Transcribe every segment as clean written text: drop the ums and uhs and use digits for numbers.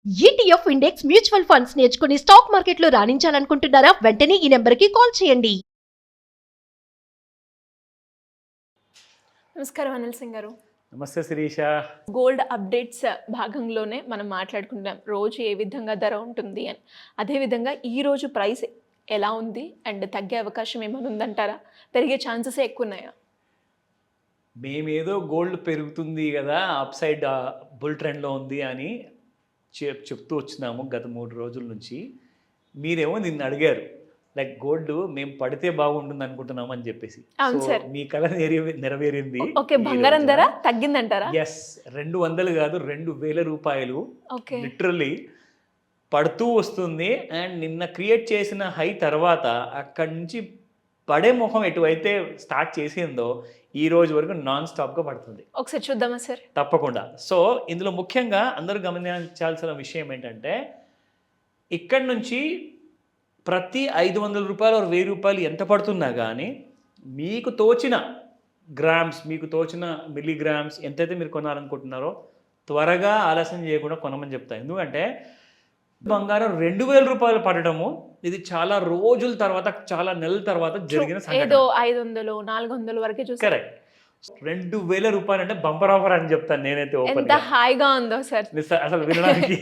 ETF index mutual funds నేర్చుకుని stock మార్కెట్లో రాణించాలనుకుంటున్నారా? వెంటనే ఈ నెంబర్కి కాల్ చేయండి. నమస్కారం అనిల్ సింగ్ గారు. నమస్తే శిరీష. గోల్డ్ అప్డేట్స్ భాగంలోనే మనం మాట్లాడుకుంటున్నాం రోజు ఏ విధంగా ధర ఉంటుంది అని. అదేవిధంగా ఈరోజు ప్రైస్ ఎలా ఉంది అండ్ తగ్గే అవకాశం ఏమైనా ఉందంటారా? పెరిగే ఛాన్సెస్ ఎక్కువ ఉన్నాయా? మేమేదో గోల్డ్ పెరుగుతుంది కదా, అప్ సైడ్ బుల్ ట్రెండ్లో ఉంది అని చెప్తూ వచ్చినాము గత 3 రోజుల నుంచి. మీరేమో నిన్ను అడిగారు లైక్ గోల్డ్ మేము పడితే బాగుంటుంది అనుకుంటున్నాము అని చెప్పేసి. మీ కళ నెరవేరింది. ఓకే, బంగారం ధర తగ్గిందంటారా? ఎస్, 200 కాదు 2,000 రూపాయలు లిటరల్లీ పడుతూ వస్తుంది. అండ్ నిన్న క్రియేట్ చేసిన హై తర్వాత అక్కడి నుంచి పడే ముఖం ఎటువైతే స్టార్ట్ చేసిందో ఈ రోజు వరకు నాన్ స్టాప్గా పడుతుంది. ఒకసారి చూద్దామా సార్? తప్పకుండా. సో ఇందులో ముఖ్యంగా అందరూ గమనించాల్సిన విషయం ఏంటంటే, ఇక్కడి నుంచి ప్రతి 500 రూపాయలు 1000 రూపాయలు ఎంత పడుతున్నా కానీ మీకు తోచిన గ్రామ్స్, మీకు తోచిన మిల్లీగ్రామ్స్ ఎంతైతే మీరు కొనాలనుకుంటున్నారో త్వరగా ఆలస్యం చేయకుండా కొనమని చెప్తాను. ఎందుకంటే బంగారం 2000 రూపాయలు పడటము ఇది చాలా రోజుల తర్వాత, చాలా నెలల తర్వాత జరిగిన సంఘటన. ఏదో 500 400 వరకే చూసారు. కరెక్ట్. 2000 రూపాయలు అంటే బంపర్ ఆఫర్ అని చెప్తాను నేనైతే. ఎంత హాయిగా ఉందో సార్ అసలు వినడానికి.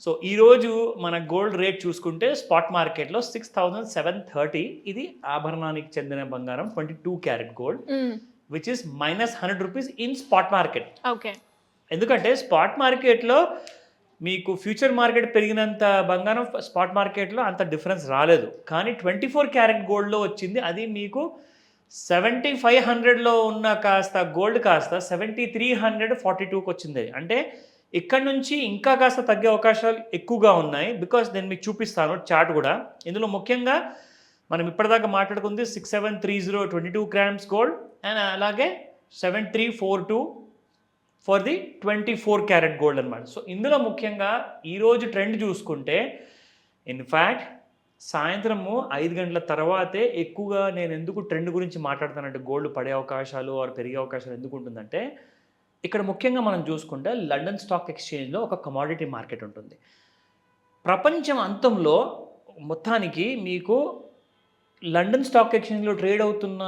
సో ఈరోజు మన గోల్డ్ రేట్ చూసుకుంటే స్పాట్ మార్కెట్లో 6730. ఇది ఆభరణానికి చెందిన బంగారం 22 carat gold, which is -100 rupees in spot market. Okay. ఎందుకంటే స్పాట్ మార్కెట్లో మీకు ఫ్యూచర్ మార్కెట్ పెరిగినంత బంగారం స్పాట్ మార్కెట్లో అంత డిఫరెన్స్ రాలేదు. కానీ 24 క్యారెట్ గోల్డ్లో వచ్చింది. అది మీకు 7500లో ఉన్న కాస్త గోల్డ్ కాస్త 7342కి వచ్చింది. అంటే ఇక్కడ నుంచి ఇంకా కాస్త తగ్గే అవకాశాలు ఎక్కువగా ఉన్నాయి. బికాస్ నేను మీకు చూపిస్తాను చార్ట్ కూడా. ఇందులో ముఖ్యంగా మనం ఇప్పటిదాకా మాట్లాడుకుంది 6730 22 గ్రామ్స్ గోల్డ్ అండ్ అలాగే 7342 ఫర్ ది 24 క్యారెట్ గోల్డ్ అనమాట. సో ఇందులో ముఖ్యంగా ఈరోజు ట్రెండ్ చూసుకుంటే ఇన్ఫ్యాక్ట్ సాయంత్రము 5 గంటల తర్వాతే ఎక్కువగా నేను ఎందుకు ట్రెండ్ గురించి మాట్లాడుతానంటే గోల్డ్ పడే అవకాశాలు ఆర్ పెరిగే అవకాశాలు ఎందుకు ఉంటుందంటే, ఇక్కడ ముఖ్యంగా మనం చూసుకుంటే లండన్ స్టాక్ ఎక్స్చేంజ్లో ఒక కమోడిటీ మార్కెట్ ఉంటుంది. ప్రపంచం అంతంలో మొత్తానికి మీకు లండన్ స్టాక్ ఎక్స్చేంజ్లో ట్రేడ్ అవుతున్న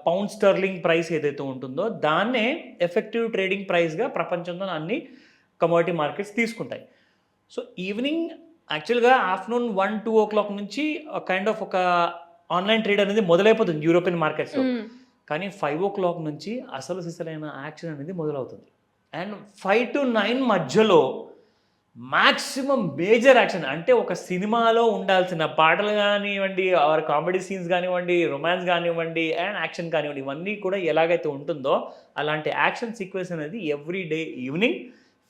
పౌండ్ స్టర్లింగ్ ప్రైస్ ఏదైతే ఉంటుందో దాన్నే ఎఫెక్టివ్ ట్రేడింగ్ ప్రైస్గా ప్రపంచంలో అన్ని కమోడిటీ మార్కెట్స్ తీసుకుంటాయి. సో ఈవినింగ్ యాక్చువల్గా ఆఫ్టర్నూన్ 1-2 o'clock నుంచి కైండ్ ఆఫ్ ఒక ఆన్లైన్ ట్రేడ్ అనేది మొదలైపోతుంది యూరోపియన్ మార్కెట్స్లో. కానీ 5 o'clock నుంచి అసలు సిసలైన యాక్షన్ అనేది మొదలవుతుంది. అండ్ 5 to 9 మధ్యలో మ్యాక్సిమం మేజర్ యాక్షన్, అంటే ఒక సినిమాలో ఉండాల్సిన పాటలు కానివ్వండి, ఆర్ కామెడీ సీన్స్ కానివ్వండి, రొమాన్స్ కానివ్వండి అండ్ యాక్షన్ కానివ్వండి, ఇవన్నీ కూడా ఎలాగైతే ఉంటుందో అలాంటి యాక్షన్ సీక్వెన్స్ అనేది ఎవ్రీ డే ఈవినింగ్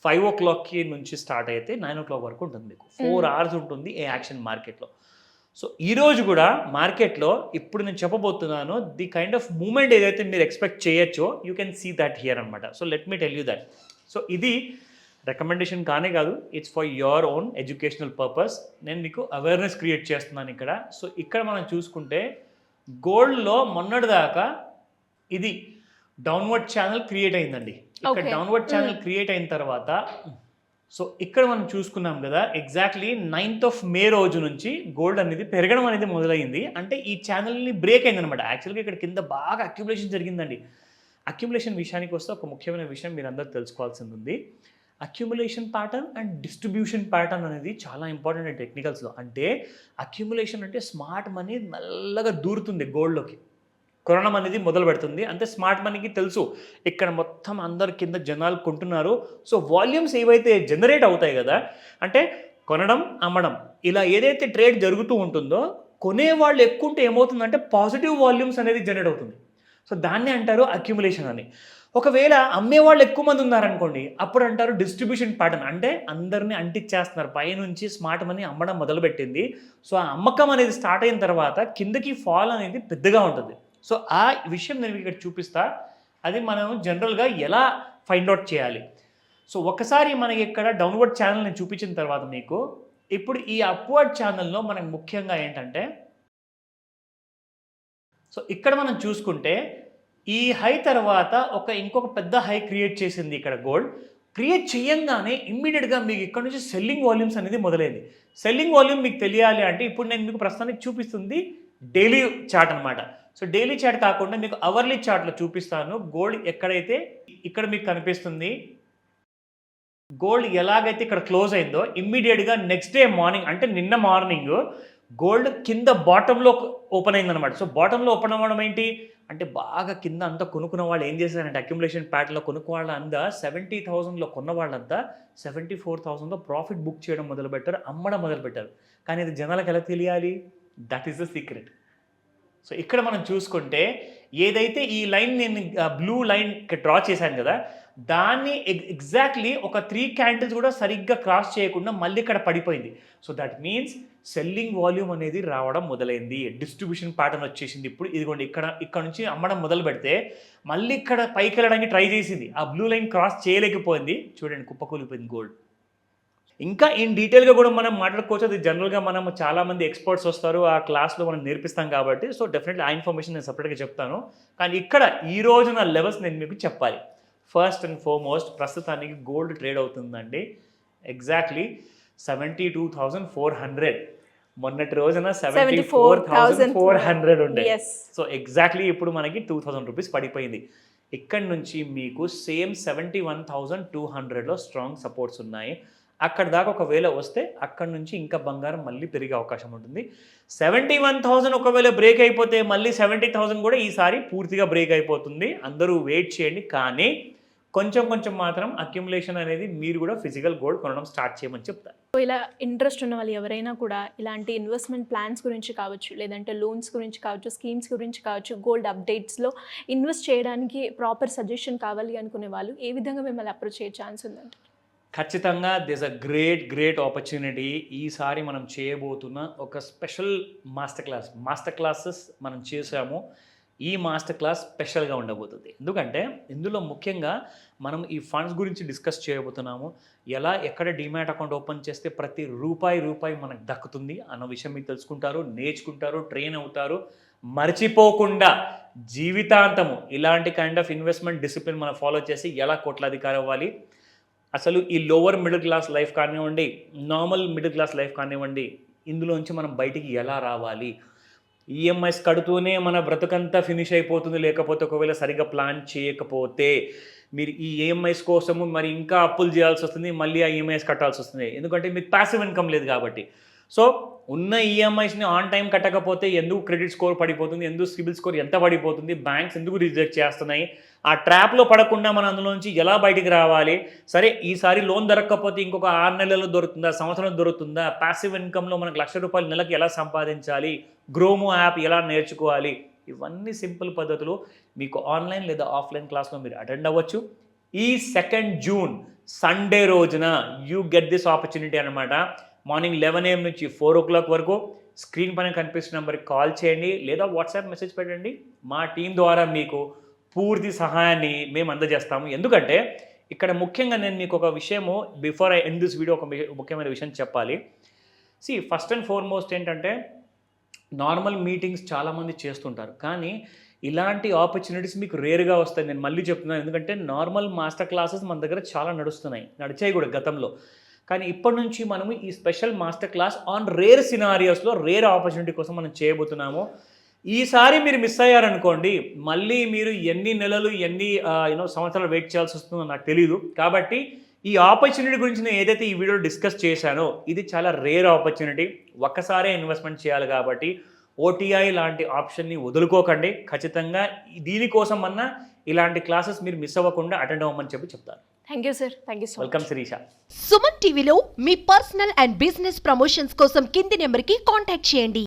5 o'clock నుంచి స్టార్ట్ అయితే 9 o'clock వరకు ఉంటుంది. మీకు 4 hours ఉంటుంది ఈ యాక్షన్ మార్కెట్లో. సో ఈరోజు కూడా మార్కెట్లో ఇప్పుడు నేను చెప్పబోతున్నాను ది కైండ్ ఆఫ్ మూమెంట్ ఏదైతే మీరు ఎక్స్పెక్ట్ చేయొచ్చో you can see that here అనమాట. So let me tell you that. So ఇది రికమెండేషన్ కానే కాదు, it's for your own educational purpose. నేను మీకు అవేర్నెస్ క్రియేట్ చేస్తున్నాను ఇక్కడ. సో ఇక్కడ మనం చూసుకుంటే గోల్డ్లో మొన్నటిదాకా ఇది డౌన్వర్డ్ ఛానల్ క్రియేట్ అయిందండి. ఇక్కడ డౌన్వర్డ్ ఛానల్ క్రియేట్ అయిన తర్వాత సో ఇక్కడ మనం చూసుకున్నాం కదా, ఎగ్జాక్ట్లీ 9th May రోజు నుంచి గోల్డ్ అనేది పెరగడం అనేది మొదలైంది. అంటే ఈ ఛానల్ని బ్రేక్ అయిందనమాట. యాక్చువల్గా ఇక్కడ కింద బాగా అక్యుములేషన్ జరిగిందండి. అక్యుములేషన్ విషయానికి వస్తే ఒక ముఖ్యమైన విషయం మీరు అందరూ తెలుసుకోవాల్సింది ఉంది. Accumulation pattern and distribution pattern అనేది చాలా ఇంపార్టెంట్ అండి టెక్నికల్స్లో. అంటే అక్యుములేషన్ అంటే స్మార్ట్ మనీ మెల్లగా దూరుతుంది గోల్డ్లోకి, కొనడం అనేది మొదలు పెడుతుంది. అంటే స్మార్ట్ మనీకి తెలుసు ఇక్కడ మొత్తం అందరు కింద జనాలు కొంటున్నారు. సో వాల్యూమ్స్ ఏవైతే జనరేట్ అవుతాయి కదా, అంటే కొనడం అమ్మడం ఇలా ఏదైతే ట్రేడ్ జరుగుతూ ఉంటుందో కొనేవాళ్ళు ఎక్కువ ఉంటే ఏమవుతుందంటే పాజిటివ్ వాల్యూమ్స్ అనేది జనరేట్ అవుతుంది. సో దాన్నే అంటారు అక్యుములేషన్ అని. ఒకవేళ అమ్మేవాళ్ళు ఎక్కువ మంది ఉన్నారనుకోండి అప్పుడు అంటారు డిస్ట్రిబ్యూషన్ ప్యాటర్న్. అంటే అందరినీ అంటించేస్తున్నారు, పైనుంచి స్మార్ట్ మనీ అమ్మడం మొదలుపెట్టింది. సో ఆ అమ్మకం అనేది స్టార్ట్ అయిన తర్వాత కిందకి ఫాల్ అనేది పెద్దగా ఉంటుంది. సో ఆ విషయం నేను ఇక్కడ చూపిస్తా. అది మనం జనరల్గా ఎలా ఫైండ్ అవుట్ చేయాలి. సో ఒకసారి మనకి ఇక్కడ డౌన్వర్డ్ ఛానల్ని చూపించిన తర్వాత మీకు ఇప్పుడు ఈ అప్వర్డ్ ఛానల్లో మనకు ముఖ్యంగా ఏంటంటే, సో ఇక్కడ మనం చూసుకుంటే ఈ హై తర్వాత ఇంకొక పెద్ద హై క్రియేట్ చేసింది ఇక్కడ గోల్డ్. క్రియేట్ చేయంగానే ఇమ్మీడియట్గా మీకు ఇక్కడ నుంచి సెల్లింగ్ వాల్యూమ్స్ అనేది మొదలైంది. సెల్లింగ్ వాల్యూమ్ మీకు తెలియాలి అంటే ఇప్పుడు నేను మీకు ప్రస్తుతానికి చూపిస్తుంది డైలీ చార్ట్ అనమాట. సో డైలీ చార్ట్ కాకుండా మీకు అవర్లీ చార్ట్లో చూపిస్తాను. గోల్డ్ ఎక్కడైతే ఇక్కడ మీకు కనిపిస్తుంది, గోల్డ్ ఎలాగైతే ఇక్కడ క్లోజ్ అయిందో ఇమ్మీడియట్గా నెక్స్ట్ డే మార్నింగ్ అంటే నిన్న మార్నింగ్ గోల్డ్ కింద బాటంలో ఓపెన్ అయిందనమాట. సో బాటంలో ఓపెన్ అవ్వడం ఏంటి అంటే బాగా కింద అంతా కొనుక్కున్న వాళ్ళు ఏం చేశారంటే అక్యుములేషన్ ప్యాటర్న్లో కొనుక్కు వాళ్ళంతా 70,000లో కొన్న వాళ్ళంతా 74,000లో ప్రాఫిట్ బుక్ చేయడం మొదలుపెట్టారు, అమ్మడం మొదలుపెట్టారు. కానీ ఇది జనాలకు ఎలా తెలియాలి? That is the secret. So ఇక్కడ మనం చూసుకుంటే ఏదైతే ఈ లైన్ నేను బ్లూ లైన్ డ్రా చేశాను కదా, దాన్ని ఎగ్జాక్ట్లీ ఒక 3 క్యాండిల్స్ కూడా సరిగ్గా క్రాస్ చేయకుండా మళ్ళీ ఇక్కడ పడిపోయింది. So that means selling volume అనేది రావడం మొదలైంది, డిస్ట్రిబ్యూషన్ ప్యాటర్న్ వచ్చేసింది. ఇప్పుడు ఇదిగోండి ఇక్కడ నుంచి అమ్మడం మొదలు పెడితే మళ్ళీ ఇక్కడ పైకి వెళ్ళడానికి ట్రై చేసింది, ఆ బ్లూ లైన్ క్రాస్ చేయలేకపోయింది. చూడండి కుప్పకూలిపోయింది గోల్డ్. ఇంకా ఇన్ డీటెయిల్గా కూడా మనం మాట్లాడుకోవచ్చు. అది జనరల్గా మనం చాలామంది ఎక్స్పర్ట్స్ వస్తారు, ఆ క్లాస్లో మనం నేర్పిస్తాం కాబట్టి సో డెఫినెట్లీ ఆ ఇన్ఫర్మేషన్ నేను సపరేట్గా చెప్తాను. కానీ ఇక్కడ ఈ రోజున లెవెల్స్ నేను మీకు చెప్పాలి. ఫస్ట్ అండ్ ఫార్మోస్ట్ ప్రస్తుతానికి గోల్డ్ ట్రేడ్ అవుతుందండి ఎగ్జాక్ట్లీ 72,400. మొన్నటి రోజున 74,400 ఉండే. సో ఎగ్జాక్ట్లీ ఇప్పుడు మనకి 2,000 రూపీస్ పడిపోయింది. ఇక్కడి నుంచి మీకు సేమ్ 71,200లో స్ట్రాంగ్ సపోర్ట్స్ ఉన్నాయి. అక్కడ దాకా ఒకవేళ వస్తే అక్కడ నుంచి ఇంకా బంగారం మళ్ళీ పెరిగే అవకాశం ఉంటుంది. 71,000 ఒకవేళ బ్రేక్ అయిపోతే మళ్ళీ 70,000 కూడా ఈసారి పూర్తిగా బ్రేక్ అయిపోతుంది. అందరూ వెయిట్ చేయండి. కానీ కొంచెం కొంచెం మాత్రం అక్యుములేషన్ అనేది మీరు కూడా ఫిజికల్ గోల్డ్ కొనడం స్టార్ట్ చేయమని చెప్తారు. ఇలా ఇంట్రెస్ట్ ఉన్న వాళ్ళు ఎవరైనా కూడా ఇలాంటి ఇన్వెస్ట్మెంట్ ప్లాన్స్ గురించి కావచ్చు, లేదంటే లోన్స్ గురించి కావచ్చు, స్కీమ్స్ గురించి కావచ్చు, గోల్డ్ అప్డేట్స్లో ఇన్వెస్ట్ చేయడానికి ప్రాపర్ సజెషన్ కావాలి అనుకునే వాళ్ళు ఏ విధంగా మిమ్మల్ని అప్రోచ్ అయ్యే ఛాన్స్ ఉందంటే? ఖచ్చితంగా దిస్ అ గ్రేట్ ఆపర్చునిటీ. ఈసారి మనం చేయబోతున్న ఒక స్పెషల్ మాస్టర్ క్లాసెస్ మనం చేసాము. ఈ మాస్టర్ క్లాస్ స్పెషల్గా ఉండబోతుంది. ఎందుకంటే ఇందులో ముఖ్యంగా మనం ఈ ఫండ్స్ గురించి డిస్కస్ చేయబోతున్నాము. ఎలా ఎక్కడ డిమాట్ అకౌంట్ ఓపెన్ చేస్తే ప్రతి రూపాయి మనకు దక్కుతుంది అన్న విషయం మీకు తెలుసుకుంటారు, నేర్చుకుంటారు, ట్రైన్ అవుతారు. మర్చిపోకుండా జీవితాంతము ఇలాంటి కైండ్ ఆఫ్ ఇన్వెస్ట్మెంట్ డిసిప్లిన్ మనం ఫాలో చేసి ఎలా కోట్లాధికారి అవ్వాలి, అసలు ఈ లోవర్ మిడిల్ క్లాస్ లైఫ్ కానివ్వండి, నార్మల్ మిడిల్ క్లాస్ లైఫ్ కానివ్వండి, ఇందులోంచి మనం బయటికి ఎలా రావాలి, ఈఎంఐస్ కడుతూనే మన బ్రతుకంతా ఫినిష్ అయిపోతుంది, లేకపోతే ఒకవేళ సరిగ్గా ప్లాన్ చేయకపోతే మీరు ఈ ఈఎంఐస్ కోసము మరి ఇంకా అప్పులు చేయాల్సి వస్తుంది, మళ్ళీ ఆ ఈఎంఐస్ కట్టాల్సి వస్తుంది. ఎందుకంటే మీకు ప్యాసివ్ ఇన్కమ్ లేదు కాబట్టి. సో ఉన్న ఈఎంఐస్ని ఆన్ టైం కట్టకపోతే ఎందుకు క్రెడిట్ స్కోర్ పడిపోతుంది, ఎందుకు సిబిల్ స్కోర్ ఎంత పడిపోతుంది, బ్యాంక్స్ ఎందుకు రిజెక్ట్ చేస్తున్నాయి, ఆ ట్రాప్లో పడకుండా మనం అందులో నుంచి ఎలా బయటికి రావాలి, సరే ఈసారి లోన్ దొరకకపోతే ఇంకొక 6 నెలల్లో దొరుకుతుందా, సంవత్సరం దొరుకుతుందా, ప్యాసివ్ ఇన్కమ్లో మనకు ₹1,00,000 నెలకి ఎలా సంపాదించాలి, గ్రోమో యాప్ ఎలా నేర్చుకోవాలి, ఇవన్నీ సింపుల్ పద్ధతులు మీకు ఆన్లైన్ లేదా ఆఫ్లైన్ క్లాస్లో మీరు అటెండ్ అవ్వచ్చు. ఈ 2 జూన్ సండే రోజున యూ గెట్ దిస్ ఆపర్చునిటీ అనమాట. మార్నింగ్ 11 AM నుంచి 4 o'clock వరకు స్క్రీన్ పైన కనిపిస్తున్న నెంబర్కి కాల్ చేయండి లేదా వాట్సాప్ మెసేజ్ పెట్టండి. మా టీం ద్వారా మీకు పూర్తి సహాయాన్ని మేము అందజేస్తాము. ఎందుకంటే ఇక్కడ ముఖ్యంగా నేను మీకు ఒక విషయము before I end this video ఒక ముఖ్యమైన విషయం చెప్పాలి. ఫస్ట్ అండ్ ఫార్మోస్ట్ ఏంటంటే నార్మల్ మీటింగ్స్ చాలామంది చేస్తుంటారు, కానీ ఇలాంటి ఆపర్చునిటీస్ మీకు రేర్గా వస్తాయి. నేను మళ్ళీ చెప్తున్నాను, ఎందుకంటే నార్మల్ మాస్టర్ క్లాసెస్ మన దగ్గర చాలా నడిచాయి కూడా గతంలో. కానీ ఇప్పటి నుంచి మనము ఈ special master class on rare సినారియోస్లో రేర్ ఆపర్చునిటీ కోసం మనం చేయబోతున్నాము. ఈసారి మీరు మిస్ అయ్యారనుకోండి, మళ్ళీ మీరు ఎన్ని నెలలు ఎన్ని సంవత్సరాలు వెయిట్ చేయాల్సి వస్తుందో నాకు తెలియదు. కాబట్టి ఈ ఆపర్చునిటీ గురించి నేను ఏదైతే ఈ వీడియోలో డిస్కస్ చేశానో ఇది చాలా రేర్ ఆపర్చునిటీ. ఒక్కసారే ఇన్వెస్ట్మెంట్ చేయాలి కాబట్టి ఓటీఐ లాంటి ఆప్షన్ని వదులుకోకండి. ఖచ్చితంగా దీనికోసం అన్నా ఇలాంటి క్లాసెస్ మీరు మిస్ అవ్వకుండా అటెండ్ అవ్వమని చెప్తాను. Thank you sir. Thank you so much. Welcome Shirisha. Suman టీవీలో మీ పర్సనల్ అండ్ బిజినెస్ ప్రమోషన్స్ కోసం కింది నెంబర్కి కాంటాక్ట్ చేయండి.